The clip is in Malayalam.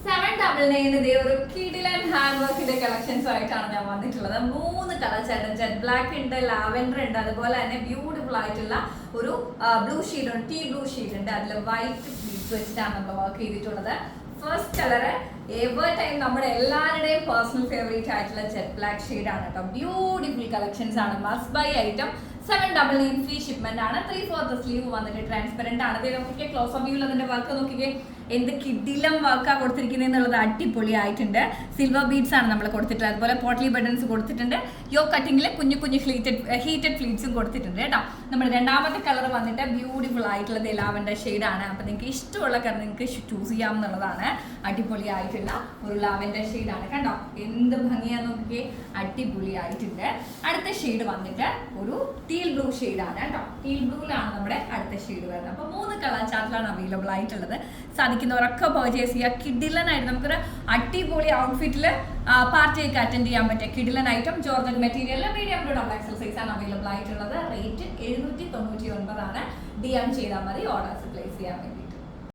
799 ഒരു കിഡിലൻ ഹാൻഡ് വർക്കിന്റെ കളക്ഷൻസ് ആയിട്ടാണ് ഞാൻ വന്നിട്ടുള്ളത്. 3 കളർ ചേട്ടൻ, ജെറ്റ് ബ്ലാക്ക് ഉണ്ട്, ലാവെൻഡർ ഉണ്ട്, അതുപോലെ തന്നെ ബ്യൂട്ടിഫുൾ ആയിട്ടുള്ള ഒരു ബ്ലൂ ഷീഡ് ഉണ്ട്, ടീ ബ്ലൂ ഷീഡ് ഉണ്ട്. അതിൽ വൈറ്റ് ബീഡ്സ് വെച്ചിട്ടാണ് നമ്മൾ വർക്ക് ചെയ്തിട്ടുള്ളത്. ഫസ്റ്റ് കളറ് എവർ ടൈം നമ്മുടെ എല്ലാവരുടെയും പേഴ്സണൽ ഫേവറേറ്റ് ആയിട്ടുള്ള ജെറ്റ് ബ്ലാക്ക് ഷെയ്ഡ് ആണ് കേട്ടോ. ബ്യൂട്ടിഫുൾ കളക്ഷൻസ് ആണ്, must by item. 799 free shipment ആണ്. 3/4 സ്ലീവ് വന്നിട്ട് ട്രാൻസ്പെറന്റ് ആണ്. ഇത് നോക്കിക്കേ, ക്ലോസ് ഓഫ് വ്യൂവിൽ അതിന്റെ വർക്ക് നോക്കിക്കേ, എന്ത് കിഡിലം വർക്കാ കൊടുത്തിരിക്കുന്നത് എന്നുള്ളത് അടിപൊളിയായിട്ടുണ്ട്. സിൽവർ ബീഡ്സ് ആണ് നമ്മൾ കൊടുത്തിട്ടുള്ളത്. അതുപോലെ പോട്ട്ലി ബട്ടൺസ് കൊടുത്തിട്ടുണ്ട്. യോ കട്ടിങ്ങിൽ കുഞ്ഞു കുഞ്ഞു ഹീറ്റഡ് ഫ്ലീറ്റ്സും കൊടുത്തിട്ടുണ്ട് കേട്ടോ. നമ്മുടെ രണ്ടാമത്തെ കളർ വന്നിട്ട് ബ്യൂട്ടിഫുൾ ആയിട്ടുള്ളത് ലാവൻഡർ ഷെയ്ഡാണ്. അപ്പം നിങ്ങൾക്ക് ഇഷ്ടമുള്ള കളർ നിങ്ങൾക്ക് ചൂസ് ചെയ്യാം എന്നുള്ളതാണ്. അടിപൊളിയായിട്ടുള്ള ഒരു ലാവൻഡർ ഷെയ്ഡാണ് കണ്ടോ, എന്ത് ഭംഗിയാന്ന് നോക്കിക്കേ, അടിപൊളിയായിട്ടുണ്ട്. അടുത്ത ഷെയ്ഡ് വന്നിട്ട് ഒരു ടീൽ ബ്ലൂ ഷെയ്ഡാണ് കേട്ടോ. ടീൽ ബ്ലൂവിലാണ് നമ്മുടെ അടുത്ത ഷെയ്ഡ് വരുന്നത്. അപ്പോൾ 3 കളർ ചാർട്ടിലാണ് അവൈലബിൾ ആയിട്ടുള്ളത്. സാധിക്കുന്നവരൊക്കെ പർച്ചേസ് ചെയ്യുക. കിഡിലനായിട്ട് നമുക്കൊരു അടിപൊളി ഔട്ട്ഫിറ്റിൽ പാർട്ടിയൊക്കെ അറ്റൻഡ് ചെയ്യാൻ പറ്റിയ കിഡിലൻ ഐറ്റം. ജോർജറ്റ് മെറ്റീരിയലിൽ മീഡിയം ടു ഡബിൾ എക്സൽ ആണ് അവൈലബിൾ ആയിട്ടുള്ളത്. റേറ്റ് 799 ആണ്. DM ചെയ്താൽ മതി ഓർഡേഴ്സ് പ്ലേസ് ചെയ്യാൻ വേണ്ടി.